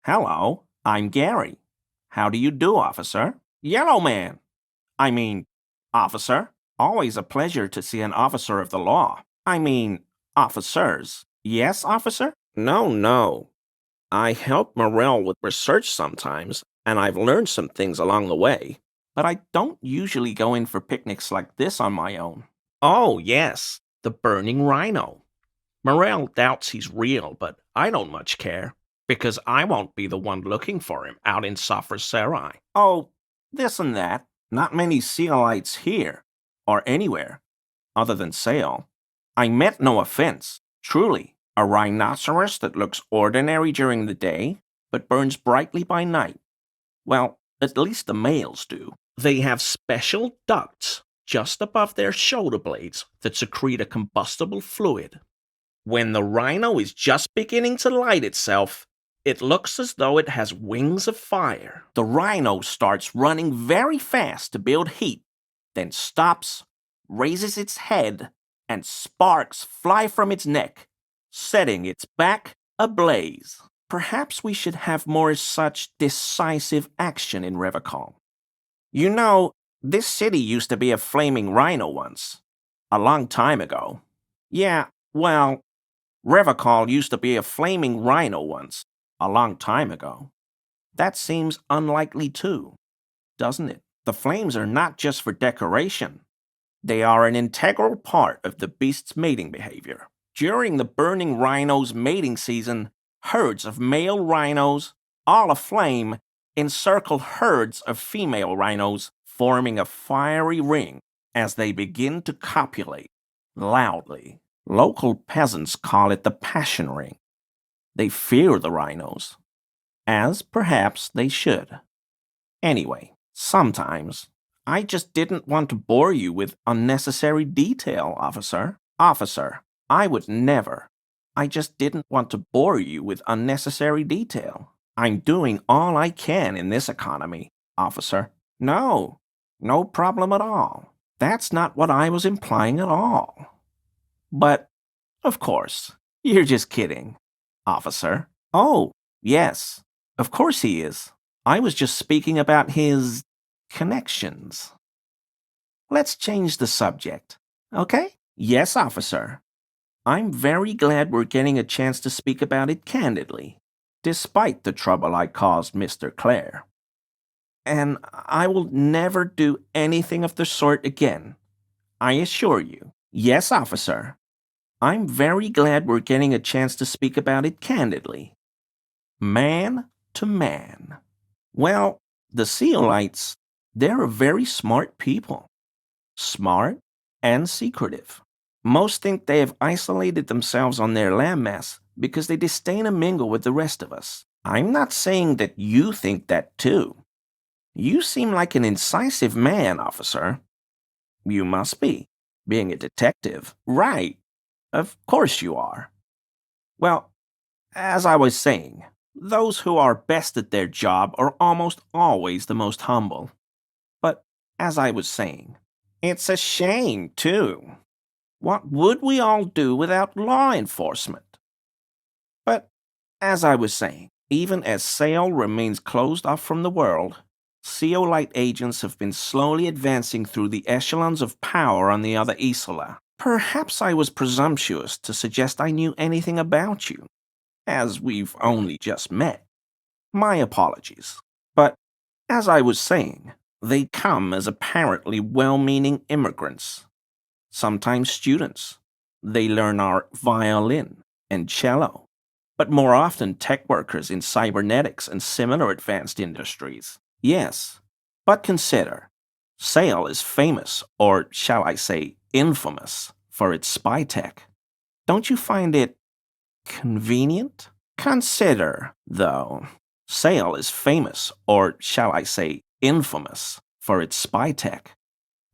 Hello, I'm Gary. How do you do, officer? Yellow man. I mean, officer. Always a pleasure to see an officer of the law. I mean, officers. Yes, officer? No. I help Morel with research sometimes, and I've learned some things along the way. But I don't usually go in for picnics like this on my own. Oh, yes, the burning rhino. Morel doubts he's real, but I don't much care, because I won't be the one looking for him out in Sarai. Oh, this and that. Not many Seites here, or anywhere, other than Sale. I meant no offense, truly. A rhinoceros that looks ordinary during the day, but burns brightly by night. Well, at least the males do. They have special ducts just above their shoulder blades that secrete a combustible fluid. When the rhino is just beginning to light itself, it looks as though it has wings of fire. The rhino starts running very fast to build heat, then stops, raises its head, and sparks fly from its neck, setting its back ablaze. Perhaps we should have more such decisive action in Revacol. You know, this city used to be a flaming rhino once. A long time ago. Yeah, well, Revacol used to be a flaming rhino once. A long time ago. That seems unlikely too, doesn't it? The flames are not just for decoration. They are an integral part of the beast's mating behavior. During the burning rhino's mating season, herds of male rhinos, all aflame, encircle herds of female rhinos, forming a fiery ring as they begin to copulate loudly. Local peasants call it the passion ring. They fear the rhinos, as perhaps they should. Anyway, sometimes I just didn't want to bore you with unnecessary detail, officer. Officer, I would never. I just didn't want to bore you with unnecessary detail. I'm doing all I can in this economy, officer. No problem at all. That's not what I was implying at all. But, of course, you're just kidding, officer. Oh, yes, of course he is. I was just speaking about his connections. Let's change the subject, okay? Yes, officer. I'm very glad we're getting a chance to speak about it candidly, despite the trouble I caused Mr. Clare. And I will never do anything of the sort again. I assure you. Yes, officer. I'm very glad we're getting a chance to speak about it candidly. Man to man. Well, the Seites, they're a very smart people. Smart and secretive. Most think they have isolated themselves on their landmass because they disdain to mingle with the rest of us. I'm not saying that you think that too. You seem like an incisive man, officer. You must be, being a detective. Right. Of course you are. Well, as I was saying, those who are best at their job are almost always the most humble. But as I was saying, it's a shame, too. What would we all do without law enforcement? But as I was saying, even as Sale remains closed off from the world, Seolite agents have been slowly advancing through the echelons of power on the other Isola. Perhaps I was presumptuous to suggest I knew anything about you, as we've only just met. My apologies. But, as I was saying, they come as apparently well-meaning immigrants, sometimes students. They learn our violin and cello, but more often tech workers in cybernetics and similar advanced industries. Yes, but consider, Sale is famous, or shall I say infamous, for its spy tech. Don't you find it convenient? Consider, though, Sale is famous, or shall I say infamous, for its spy tech.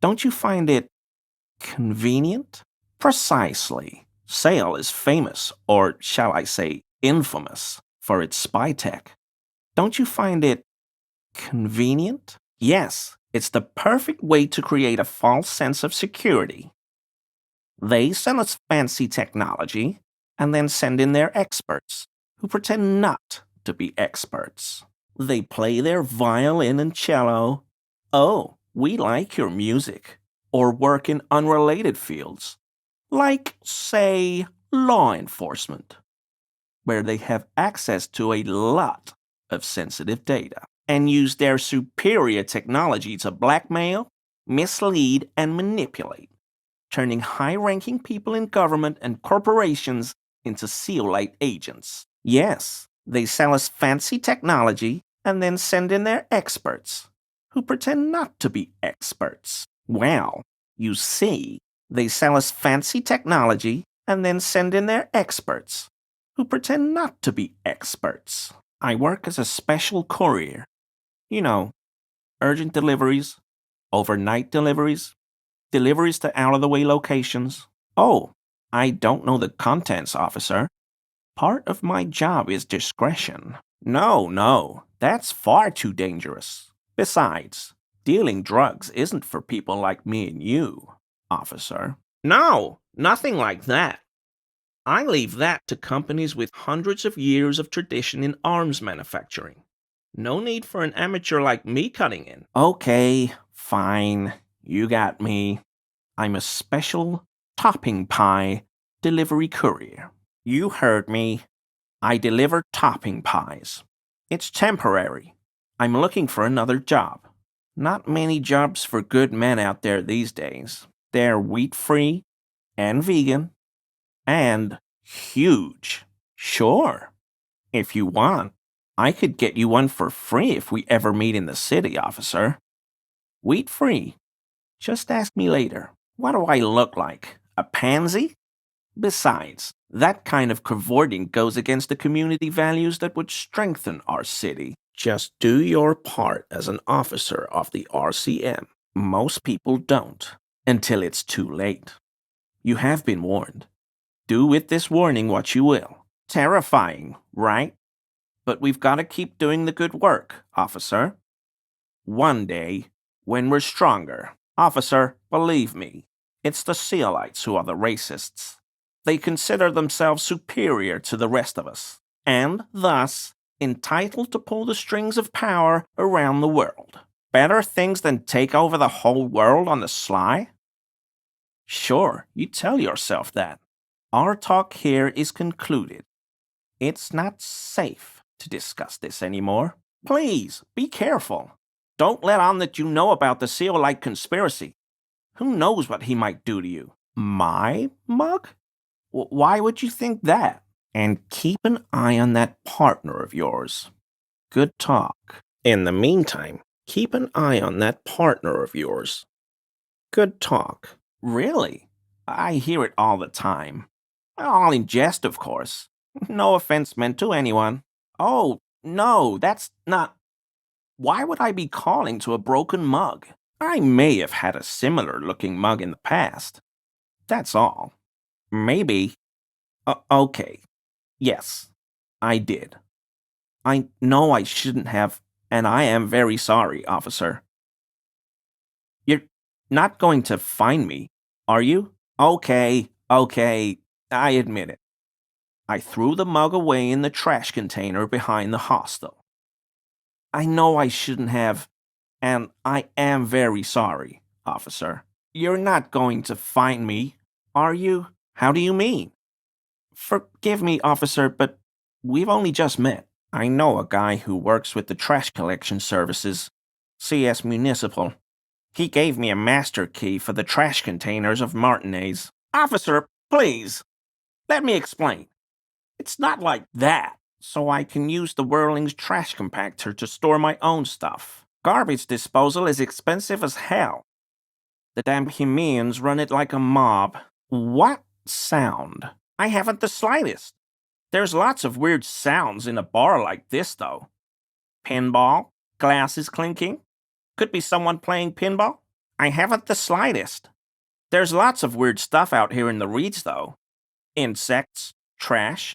Don't you find it convenient? Precisely. Sale is famous, or shall I say infamous, for its spy tech. Don't you find it convenient? Yes, it's the perfect way to create a false sense of security. They sell us fancy technology, and then send in their experts, who pretend not to be experts. They play their violin and cello. Oh, we like your music. Or work in unrelated fields, like, say, law enforcement, where they have access to a lot of sensitive data and use their superior technology to blackmail, mislead, and manipulate, turning high-ranking people in government and corporations into SEAL-like agents. Yes, they sell us fancy technology and then send in their experts, who pretend not to be experts. Well, you see, they sell us fancy technology and then send in their experts, who pretend not to be experts. I work as a special courier. You know, urgent deliveries, overnight deliveries, deliveries to out-of-the-way locations. Oh, I don't know the contents, officer. Part of my job is discretion. No, that's far too dangerous. Besides, dealing drugs isn't for people like me and you, officer. No, nothing like that. I leave that to companies with hundreds of years of tradition in arms manufacturing. No need for an amateur like me cutting in. Okay, fine. You got me. I'm a special topping pie delivery courier. You heard me. I deliver topping pies. It's temporary. I'm looking for another job. Not many jobs for good men out there these days. They're wheat-free and vegan and huge. Sure. If you want, I could get you one for free if we ever meet in the city, officer. Wheat-free. Just ask me later. What do I look like? A pansy? Besides, that kind of cavorting goes against the community values that would strengthen our city. Just do your part as an officer of the RCM. Most people don't, until it's too late. You have been warned. Do with this warning what you will. Terrifying, right? But we've got to keep doing the good work, officer. One day, when we're stronger, officer, believe me, it's the Seites who are the racists. They consider themselves superior to the rest of us, and thus entitled to pull the strings of power around the world. Better things than take over the whole world on the sly? Sure, you tell yourself that. Our talk here is concluded. It's not safe to discuss this anymore. Please, be careful. Don't let on that you know about the SEAL-like conspiracy. Who knows what he might do to you? My mug? Why would you think that? And keep an eye on that partner of yours. Good talk. In the meantime, keep an eye on that partner of yours. Good talk. Really? I hear it all the time. All in jest, of course. No offense meant to anyone. Oh, no, that's not... Why would I be calling to a broken mug? I may have had a similar-looking mug in the past. That's all. Maybe. Okay. Yes, I did. I know I shouldn't have, and I am very sorry, officer. You're not going to fine me, are you? Okay, I admit it. I threw the mug away in the trash container behind the hostel. I know I shouldn't have, and I am very sorry, officer. You're not going to fine me, are you? How do you mean? Forgive me, officer, but we've only just met. I know a guy who works with the trash collection services, CS Municipal. He gave me a master key for the trash containers of Martinez. Officer, please, let me explain. It's not like that. So I can use the Whirling's trash compactor to store my own stuff. Garbage disposal is expensive as hell. The damn Bohemians run it like a mob. What sound? I haven't the slightest. There's lots of weird sounds in a bar like this, though. Pinball? Glasses clinking? Could be someone playing pinball? I haven't the slightest. There's lots of weird stuff out here in the reeds, though. Insects, trash.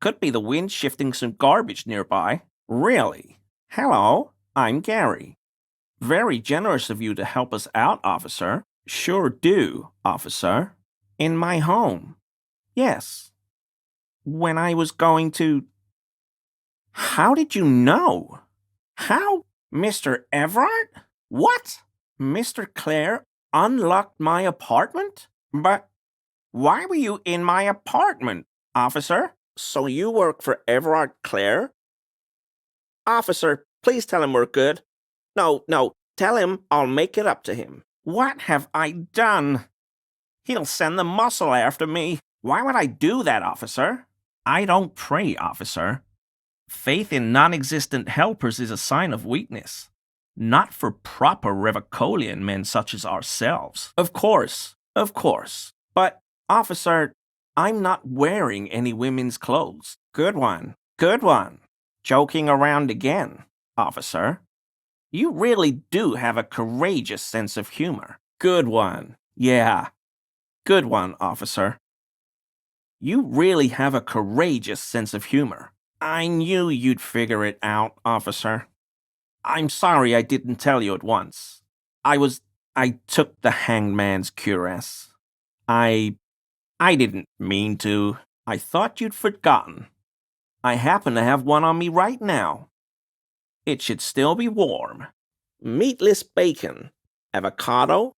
Could be the wind shifting some garbage nearby. Really? Hello, I'm Gary. Very generous of you to help us out, officer. Sure do, officer. In my home. Yes. When I was going to... How did you know? How? Mr. Everard? What? Mr. Clare unlocked my apartment? But why were you in my apartment, officer? So you work for Everard Clare? Officer, please tell him we're good. No, tell him I'll make it up to him. What have I done? He'll send the muscle after me. Why would I do that, officer? I don't pray, officer. Faith in non-existent helpers is a sign of weakness. Not for proper Revicolian men such as ourselves. Of course. But, officer, I'm not wearing any women's clothes. Good one. Joking around again, officer. You really do have a courageous sense of humor. Good one. Yeah. Good one, officer. You really have a courageous sense of humor. I knew you'd figure it out, officer. I'm sorry I didn't tell you at once. I took the hangman's cuirass. I didn't mean to. I thought you'd forgotten. I happen to have one on me right now. It should still be warm. Meatless bacon, avocado,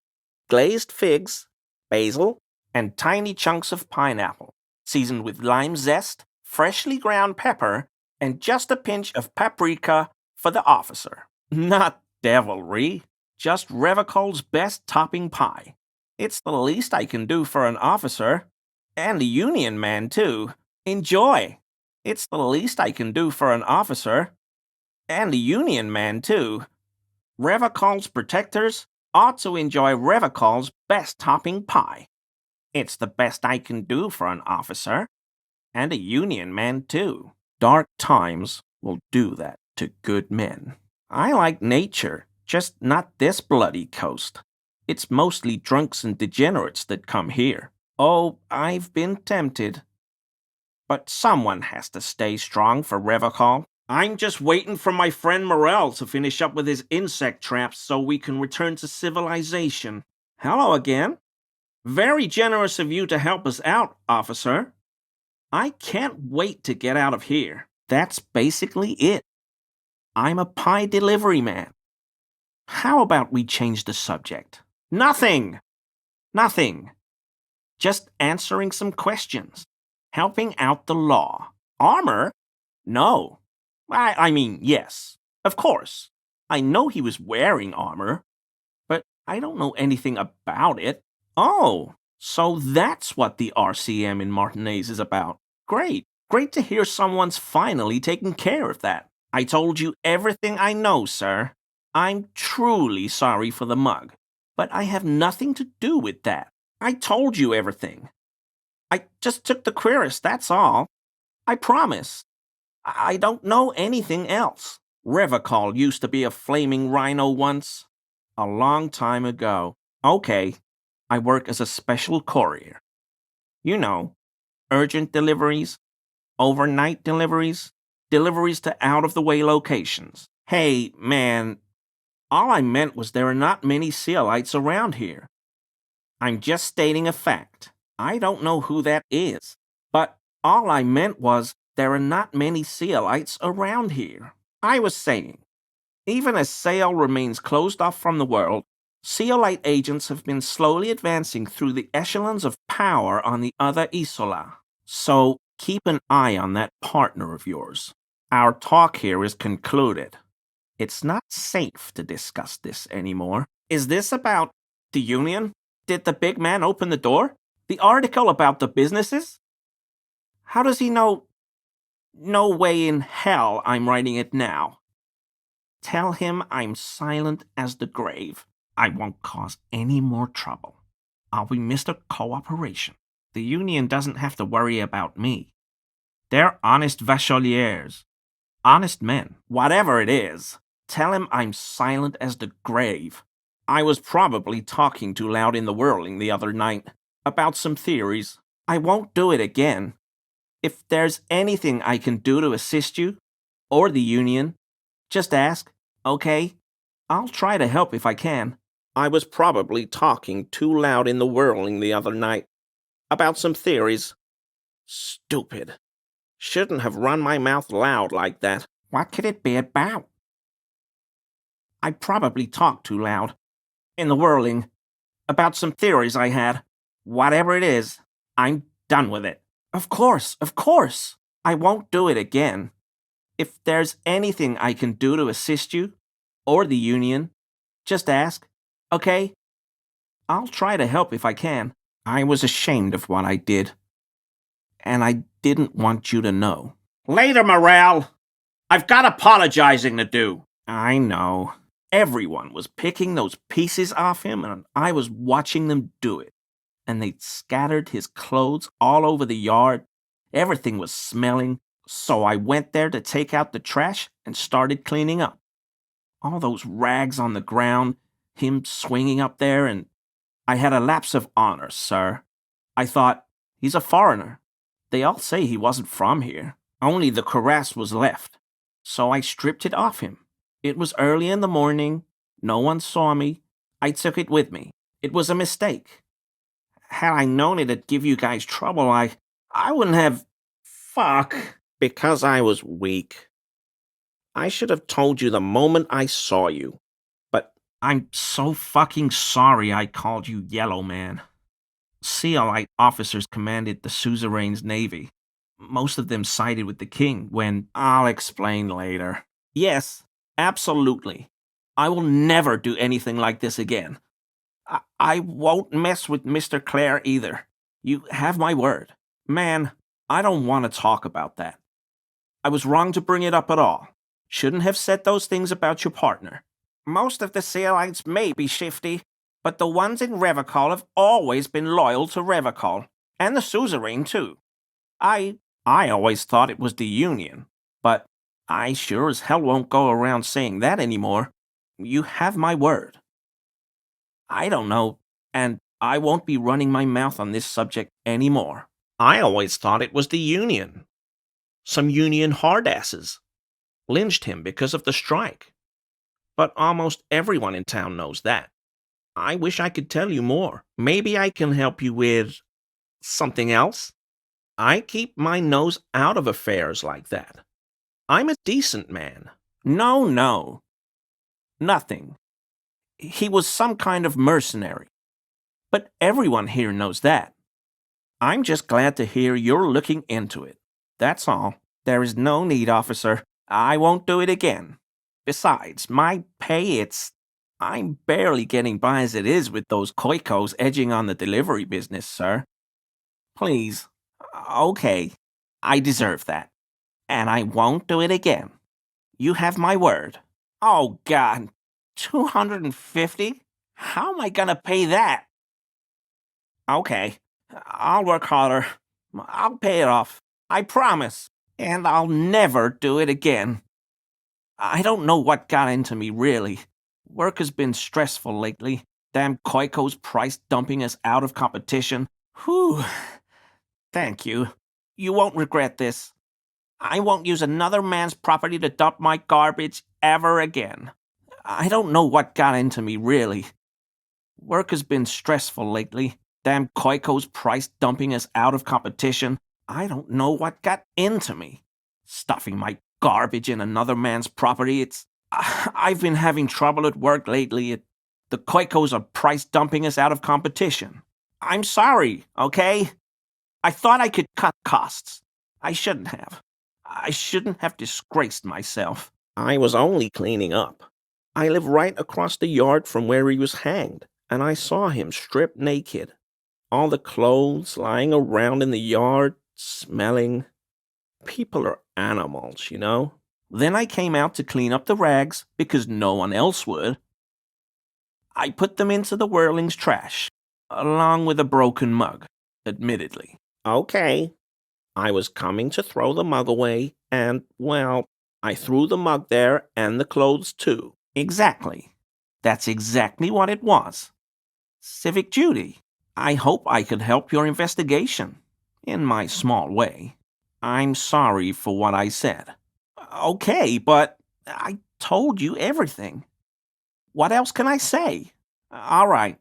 glazed figs, basil, and tiny chunks of pineapple, seasoned with lime zest, freshly ground pepper, and just a pinch of paprika for the officer. Not devilry, just Revicol's best topping pie. It's the least I can do for an officer, and a Union man, too. Enjoy. It's the least I can do for an officer, and a Union man, too. Revicol's protectors ought to enjoy Revicol's best topping pie. It's the best I can do for an officer, and a Union man, too. Dark times will do that to good men. I like nature, just not this bloody coast. It's mostly drunks and degenerates that come here. Oh, I've been tempted. But someone has to stay strong for Revicol. I'm just waiting for my friend Morel to finish up with his insect traps so we can return to civilization. Hello again. Very generous of you to help us out, officer. I can't wait to get out of here. That's basically it. I'm a pie delivery man. How about we change the subject? Nothing. Just answering some questions. Helping out the law. Armor? No. I mean, yes. Of course. I know he was wearing armor, but I don't know anything about it. Oh, so that's what the RCM in Martinez is about. Great to hear someone's finally taking care of that. I told you everything I know, sir. I'm truly sorry for the mug, but I have nothing to do with that. I told you everything. I just took the cuirass, that's all. I promise. I don't know anything else. Revicol used to be a flaming rhino once. A long time ago. Okay, I work as a special courier. You know, urgent deliveries, overnight deliveries, deliveries to out-of-the-way locations. Hey, man, all I meant was there are not many Seites around here. I'm just stating a fact. I don't know who that is, but all I meant was there are not many Seites around here. I was saying, even as Sail remains closed off from the world, Seolite agents have been slowly advancing through the echelons of power on the other Isola. So keep an eye on that partner of yours. Our talk here is concluded. It's not safe to discuss this anymore. Is this about the Union? Did the big man open the door? The article about the businesses? How does he know? No way in hell I'm writing it now. Tell him I'm silent as the grave. I won't cause any more trouble. I'll be Mr. Cooperation. The Union doesn't have to worry about me. They're honest vacholiers. Honest men. Whatever it is, tell him I'm silent as the grave. I was probably talking too loud in the whirling the other night about some theories. I won't do it again. If there's anything I can do to assist you, or the Union, just ask, okay? I'll try to help if I can. I was probably talking too loud in the whirling the other night about some theories. Stupid. Shouldn't have run my mouth loud like that. What could it be about? I probably talked too loud. In the whirling. About some theories I had. Whatever it is, I'm done with it. Of course. I won't do it again. If there's anything I can do to assist you, or the Union, just ask, okay? I'll try to help if I can. I was ashamed of what I did, and I didn't want you to know. Later, Morale! I've got apologizing to do. I know. Everyone was picking those pieces off him, and I was watching them do it. And they'd scattered his clothes all over the yard. Everything was smelling, so I went there to take out the trash and started cleaning up. All those rags on the ground, him swinging up there, and I had a lapse of honor, sir. I thought, he's a foreigner. They all say he wasn't from here. Only the cuirass was left. So I stripped it off him. It was early in the morning. No one saw me. I took it with me. It was a mistake. Had I known it'd give you guys trouble, I wouldn't have... Fuck. Because I was weak. I should have told you the moment I saw you. But I'm so fucking sorry I called you Yellow Man. Seolite officers commanded the suzerain's navy. Most of them sided with the king when... I'll explain later. Yes, absolutely. I will never do anything like this again. I won't mess with Mr. Clare either. You have my word. Man, I don't want to talk about that. I was wrong to bring it up at all. Shouldn't have said those things about your partner. Most of the Seolites may be shifty, but the ones in Revachol have always been loyal to Revachol, and the suzerain too. I always thought it was the Union, but I sure as hell won't go around saying that anymore. You have my word. I don't know, and I won't be running my mouth on this subject anymore. I always thought it was the Union. Some Union hardasses lynched him because of the strike. But almost everyone in town knows that. I wish I could tell you more. Maybe I can help you with something else? I keep my nose out of affairs like that. I'm a decent man. No. Nothing. He was some kind of mercenary. But everyone here knows that. I'm just glad to hear you're looking into it. That's all. There is no need, officer. I won't do it again. Besides, my pay, I'm barely getting by as it is with those Koikos edging on the delivery business, sir. Please. Okay. I deserve that. And I won't do it again. You have my word. Oh, God. $250? How am I gonna pay that? Okay. I'll work harder. I'll pay it off. I promise. And I'll never do it again. I don't know what got into me, really. Work has been stressful lately. Damn Koiko's price dumping us out of competition. Whew. Thank you. You won't regret this. I won't use another man's property to dump my garbage ever again. I don't know what got into me, really. Work has been stressful lately. Damn Koiko's price dumping us out of competition. I don't know what got into me. Stuffing my garbage in another man's property, I've been having trouble at work lately. The Koikos are price dumping us out of competition. I'm sorry, okay? I thought I could cut costs. I shouldn't have. I shouldn't have disgraced myself. I was only cleaning up. I live right across the yard from where he was hanged, and I saw him stripped naked. All the clothes lying around in the yard, smelling. People are animals, you know? Then I came out to clean up the rags because no one else would. I put them into the whirling's trash, along with a broken mug, admittedly. Okay. I was coming to throw the mug away, and, well, I threw the mug there and the clothes too. Exactly. That's exactly what it was. Civic duty. I hope I could help your investigation, in my small way. I'm sorry for what I said. Okay, but I told you everything. What else can I say? All right.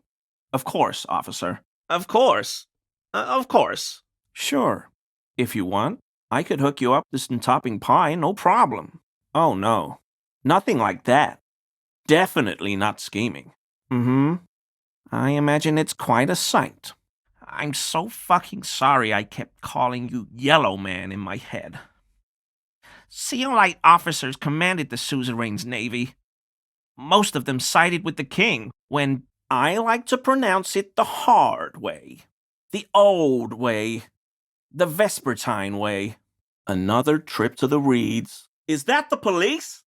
Of course, officer. Of course. Of course. Sure. If you want. I could hook you up to some topping pie, no problem. Oh no, nothing like that. Definitely not scheming. Mm-hmm. I imagine it's quite a sight. I'm so fucking sorry I kept calling you Yellow Man in my head. Seolite officers commanded the suzerain's navy. Most of them sided with the king, when I like to pronounce it the hard way. The old way. The Vespertine way. Another trip to the Reeds. Is that the police?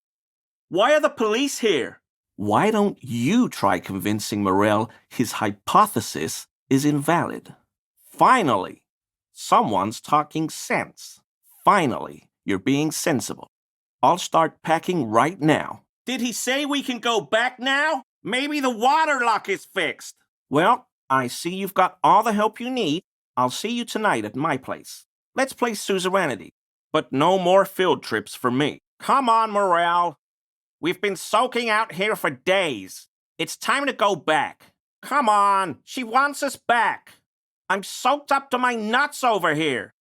Why are the police here? Why don't you try convincing Morel his hypothesis is invalid? Finally, someone's talking sense. Finally, you're being sensible. I'll start packing right now. Did he say we can go back now? Maybe the water lock is fixed. Well, I see you've got all the help you need. I'll see you tonight at my place. Let's play suzerainty. But no more field trips for me. Come on, Morel. We've been soaking out here for days. It's time to go back. Come on, she wants us back. I'm soaked up to my nuts over here.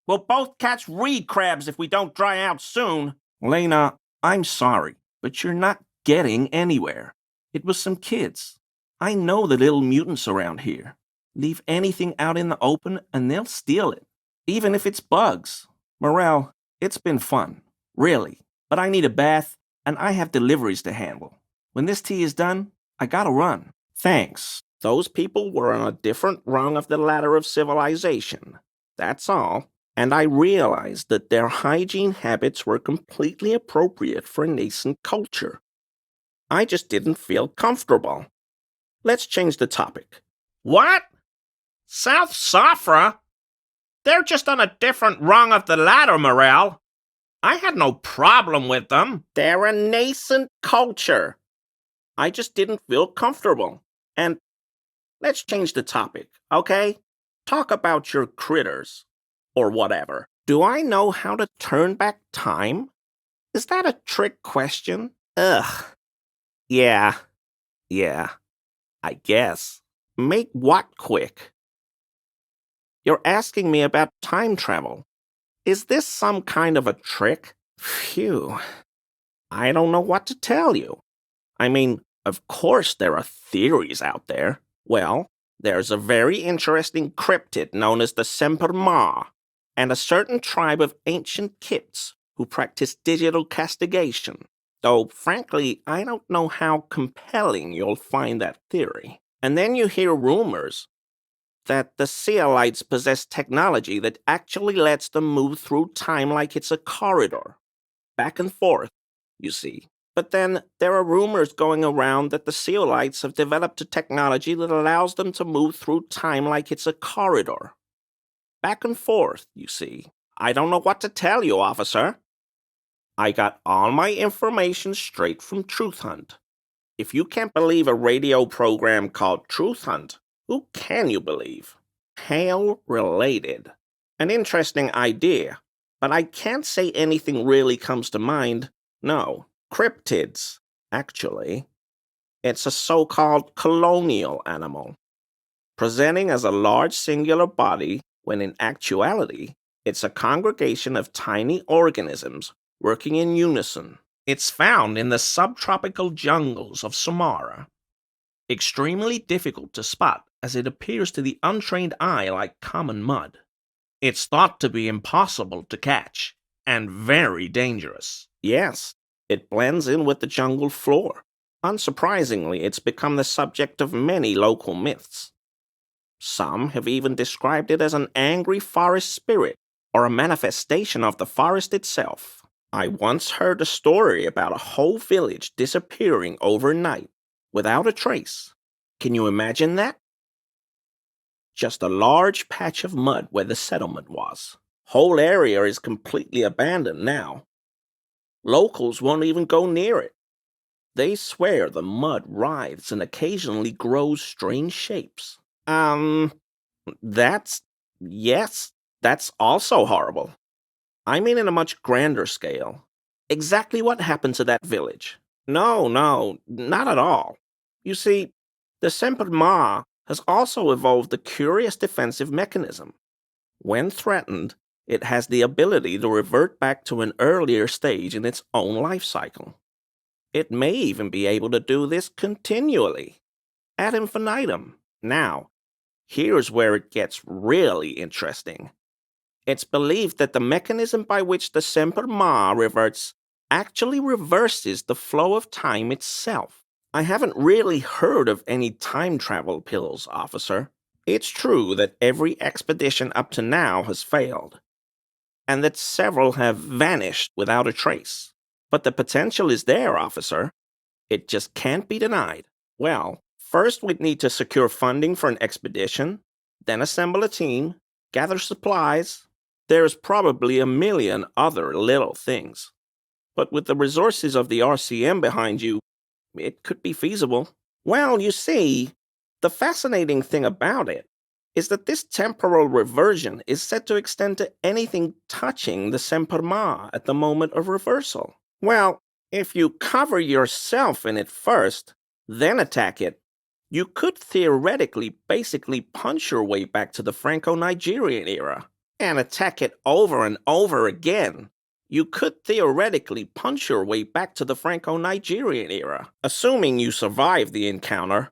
We'll both catch reed crabs if we don't dry out soon. Lena, I'm sorry, but you're not getting anywhere. It was some kids. I know the little mutants around here. Leave anything out in the open and they'll steal it, even if it's bugs. Morel, it's been fun, really, but I need a bath and I have deliveries to handle. When this tea is done, I gotta run. Thanks. Those people were on a different rung of the ladder of civilization. That's all. And I realized that their hygiene habits were completely appropriate for nascent culture. I just didn't feel comfortable. Let's change the topic. What? South Safra? They're just on a different rung of the ladder, Morel. I had no problem with them. They're a nascent culture. I just didn't feel comfortable. And let's change the topic, okay? Talk about your critters. Or whatever. Do I know how to turn back time? Is that a trick question? Ugh. Yeah, I guess. Make what quick? You're asking me about time travel. Is this some kind of a trick? Phew. I don't know what to tell you. I mean, of course there are theories out there. Well, there's a very interesting cryptid known as the Simpar, and a certain tribe of ancient Kits who practice digital castigation. Though, frankly, I don't know how compelling you'll find that theory. And then you hear rumors that the Seolites possess technology that actually lets them move through time like it's a corridor. Back and forth, you see. But then there are rumors going around that the Seolites have developed a technology that allows them to move through time like it's a corridor. Back and forth, you see. I don't know what to tell you, officer. I got all my information straight from Truth Hunt. If you can't believe a radio program called Truth Hunt, who can you believe? Hail related. An interesting idea, but I can't say anything really comes to mind. No, cryptids, actually. It's a so-called colonial animal, presenting as a large singular body when in actuality, it's a congregation of tiny organisms working in unison. It's found in the subtropical jungles of Samara. Extremely difficult to spot as it appears to the untrained eye like common mud. It's thought to be impossible to catch, and very dangerous. Yes, it blends in with the jungle floor. Unsurprisingly, it's become the subject of many local myths. Some have even described it as an angry forest spirit, or a manifestation of the forest itself. I once heard a story about a whole village disappearing overnight, without a trace. Can you imagine that? Just a large patch of mud where the settlement was. Whole area is completely abandoned now. Locals won't even go near it. They swear the mud writhes and occasionally grows strange shapes. That's also horrible. I mean in a much grander scale. Exactly what happened to that village? No, not at all. You see, the Semper Ma has also evolved a curious defensive mechanism. When threatened, it has the ability to revert back to an earlier stage in its own life cycle. It may even be able to do this continually, ad infinitum. Now, here's where it gets really interesting. It's believed that the mechanism by which the Simpar reverts actually reverses the flow of time itself. I haven't really heard of any time travel pills, officer. It's true that every expedition up to now has failed, and that several have vanished without a trace. But the potential is there, officer. It just can't be denied. Well, first we'd need to secure funding for an expedition, then assemble a team, gather supplies. There's probably a million other little things. But with the resources of the RCM behind you, it could be feasible. Well, you see, the fascinating thing about it is that this temporal reversion is said to extend to anything touching the Simpar at the moment of reversal. Well, if you cover yourself in it first, then attack it, you could theoretically basically punch your way back to the Franco-Nigerian era and attack it over and over again. You could theoretically punch your way back to the Franco-Nigerian era, assuming you survive the encounter.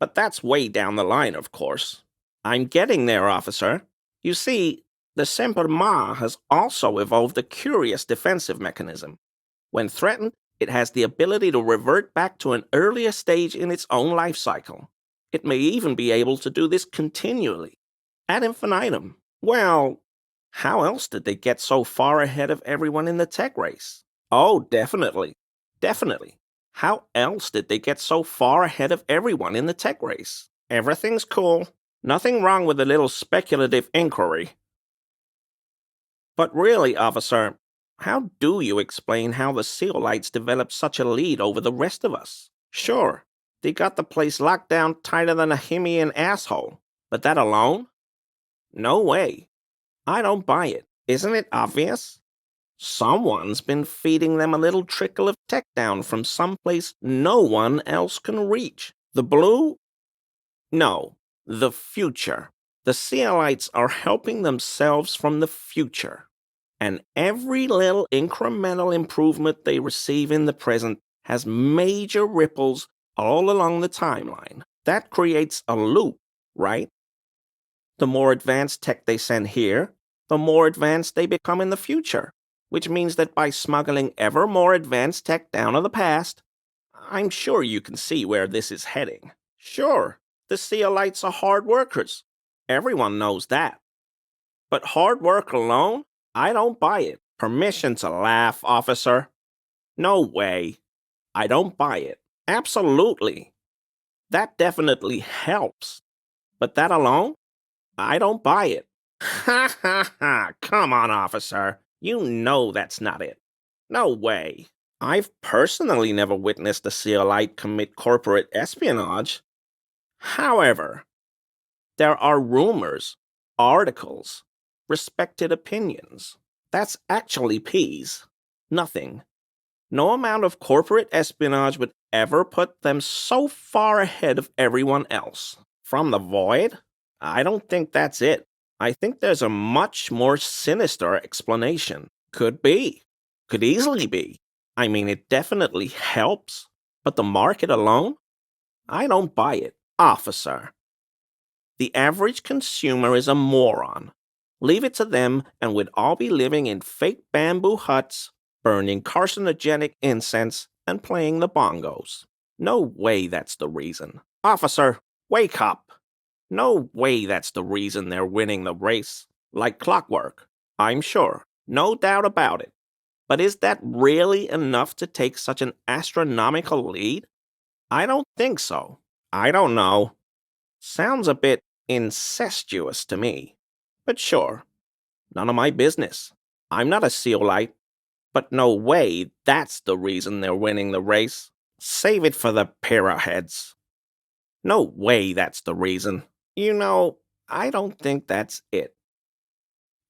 But that's way down the line, of course. I'm getting there, officer. You see, the Simpar has also evolved a curious defensive mechanism. When threatened, it has the ability to revert back to an earlier stage in its own life cycle. It may even be able to do this continually, ad infinitum. Well, how else did they get so far ahead of everyone in the tech race? Oh, definitely. Definitely. How else did they get so far ahead of everyone in the tech race? Everything's cool. Nothing wrong with a little speculative inquiry. But really, officer, how do you explain how the Seites developed such a lead over the rest of us? Sure, they got the place locked down tighter than a Himian asshole, but that alone? No way. I don't buy it. Isn't it obvious? Someone's been feeding them a little trickle of tech down from someplace no one else can reach. The blue? No, the future. The Seites are helping themselves from the future. And every little incremental improvement they receive in the present has major ripples all along the timeline. That creates a loop, right? The more advanced tech they send here, the more advanced they become in the future, which means that by smuggling ever more advanced tech down to the past, I'm sure you can see where this is heading. Sure, the Seites are hard workers. Everyone knows that. But hard work alone? I don't buy it. Permission to laugh, officer? No way. I don't buy it. Absolutely. That definitely helps. But that alone? I don't buy it. Ha ha ha. Come on, officer. You know that's not it. No way. I've personally never witnessed a Seolite commit corporate espionage. However, there are rumors, articles, respected opinions. That's actually peas. Nothing. No amount of corporate espionage would ever put them so far ahead of everyone else. From the void? I don't think that's it. I think there's a much more sinister explanation. Could be. Could easily be. I mean, it definitely helps. But the market alone? I don't buy it, officer. The average consumer is a moron. Leave it to them, and we'd all be living in fake bamboo huts, burning carcinogenic incense, and playing the bongos. No way that's the reason. Officer, wake up. No way that's the reason they're winning the race. Like clockwork, I'm sure. No doubt about it. But is that really enough to take such an astronomical lead? I don't think so. I don't know. Sounds a bit incestuous to me. But sure, none of my business. I'm not a Seolite. But no way that's the reason they're winning the race. Save it for the Pyroheads. No way that's the reason. You know, I don't think that's it.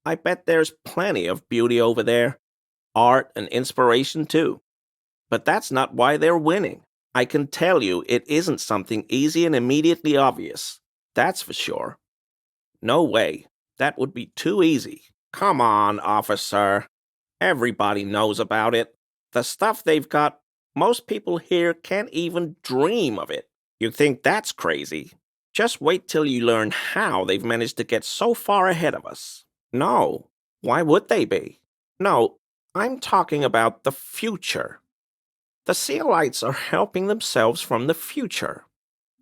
I bet there's plenty of beauty over there. Art and inspiration too. But that's not why they're winning. I can tell you it isn't something easy and immediately obvious. That's for sure. No way. That would be too easy. Come on, officer. Everybody knows about it. The stuff they've got, most people here can't even dream of it. You think that's crazy? Just wait till you learn how they've managed to get so far ahead of us. No, why would they be? No, I'm talking about the future. The Seites are helping themselves from the future,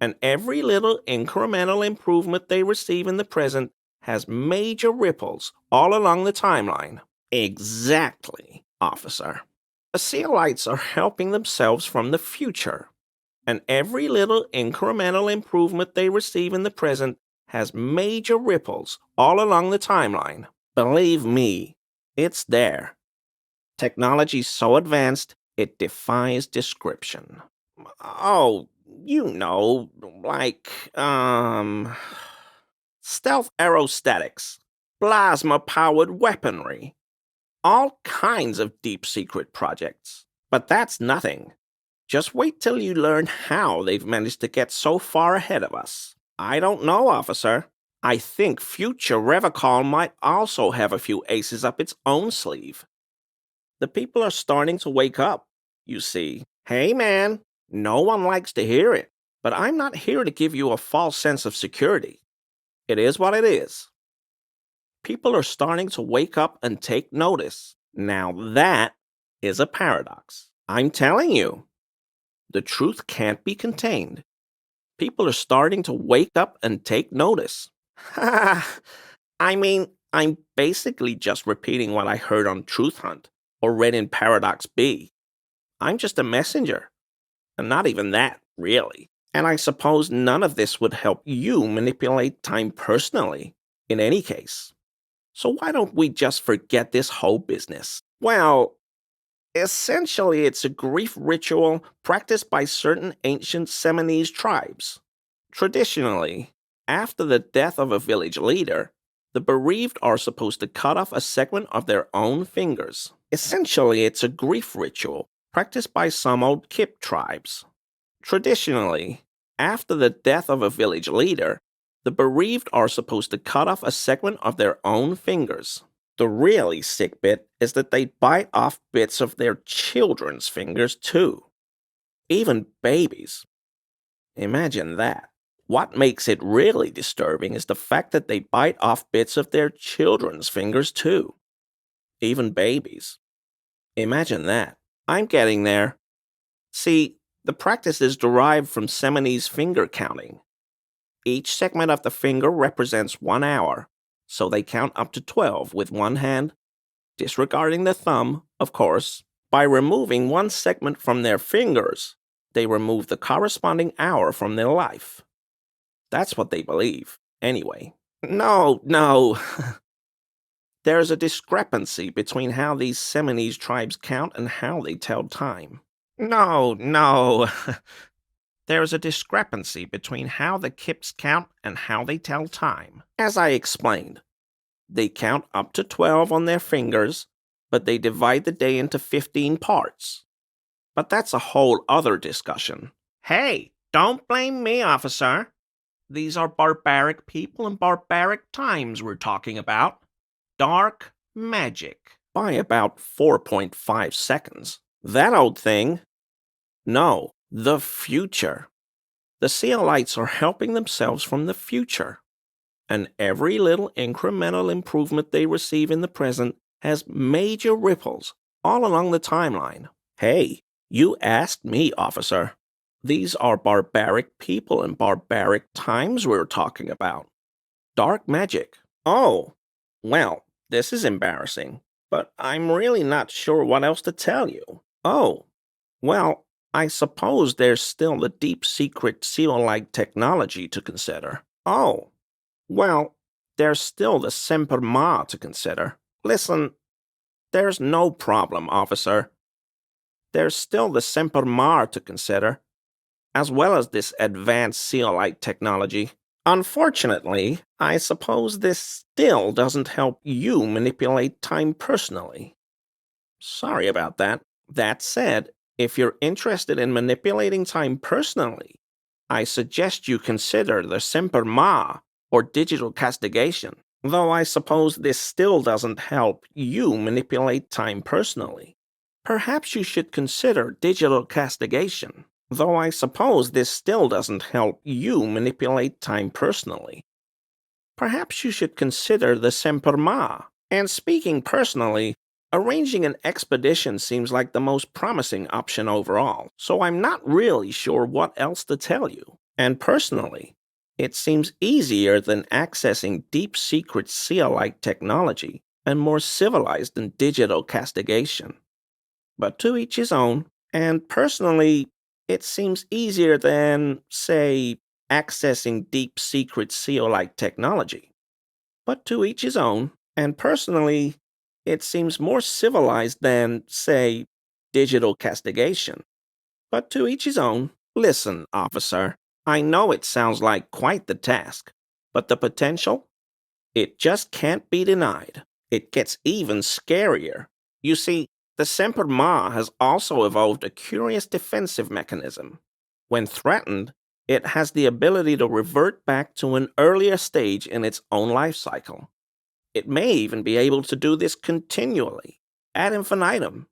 and every little incremental improvement they receive in the present has major ripples all along the timeline. Exactly, officer. The Seites are helping themselves from the future, and every little incremental improvement they receive in the present has major ripples all along the timeline. Believe me, it's there. Technology's so advanced, it defies description. Oh, you know, like, stealth aerostatics, plasma-powered weaponry, all kinds of deep secret projects. But that's nothing. Just wait till you learn how they've managed to get so far ahead of us. I don't know, officer. I think future Revocol might also have a few aces up its own sleeve. The people are starting to wake up, you see. Hey, man, no one likes to hear it, but I'm not here to give you a false sense of security. It is what it is. People are starting to wake up and take notice. Now that is a paradox. I'm telling you, the truth can't be contained. People are starting to wake up and take notice. I mean, I'm basically just repeating what I heard on Truth Hunt or read in Paradox B. I'm just a messenger. And not even that, really. And I suppose none of this would help you manipulate time personally, in any case. So why don't we just forget this whole business? Well, essentially it's a grief ritual practiced by certain ancient Seminoles tribes. Traditionally, after the death of a village leader, the bereaved are supposed to cut off a segment of their own fingers. Essentially, it's a grief ritual practiced by some old Kip tribes. Traditionally, after the death of a village leader, the bereaved are supposed to cut off a segment of their own fingers. The really sick bit is that they bite off bits of their children's fingers too. Even babies. Imagine that. What makes it really disturbing is the fact that they bite off bits of their children's fingers too. Even babies. Imagine that. I'm getting there. See, the practice is derived from Seminoles finger counting. Each segment of the finger represents 1 hour, so they count up to 12 with one hand, disregarding the thumb, of course. By removing one segment from their fingers, they remove the corresponding hour from their life. That's what they believe, anyway. No. There's a discrepancy between how these Seminoles tribes count and how they tell time. No. There's a discrepancy between how the Kips count and how they tell time. As I explained, they count up to 12 on their fingers, but they divide the day into 15 parts. But that's a whole other discussion. Hey, don't blame me, officer. These are barbaric people and barbaric times we're talking about. Dark magic. By about 4.5 seconds. That old thing? No, the future. The Seites are helping themselves from the future. And every little incremental improvement they receive in the present has major ripples all along the timeline. Hey, you asked me, officer. These are barbaric people and barbaric times we're talking about. Dark magic. Oh, well, this is embarrassing, but I'm really not sure what else to tell you. Oh, well, I suppose there's still the deep secret seal-like technology to consider. Oh, well, there's still the Simpar to consider. Listen, there's no problem, officer. There's still the Simpar to consider, as well as this advanced seal-like technology. Unfortunately, I suppose this still doesn't help you manipulate time personally. Sorry about that. That said, if you're interested in manipulating time personally, I suggest you consider the Simpar or digital castigation. Though I suppose this still doesn't help you manipulate time personally. Perhaps you should consider digital castigation. Though I suppose this still doesn't help you manipulate time personally. Perhaps you should consider the Simpar. And speaking personally, arranging an expedition seems like the most promising option overall, so I'm not really sure what else to tell you. And personally, it seems easier than accessing deep secret SEAL-like technology and more civilized than digital castigation. But to each his own, and personally, it seems easier than, say, accessing deep secret SEAL-like technology. But to each his own, and personally, it seems more civilized than, say, digital castigation. But to each his own. Listen, officer, I know it sounds like quite the task, but the potential? It just can't be denied. It gets even scarier. You see, the Semper Ma has also evolved a curious defensive mechanism. When threatened, it has the ability to revert back to an earlier stage in its own life cycle. It may even be able to do this continually, ad infinitum,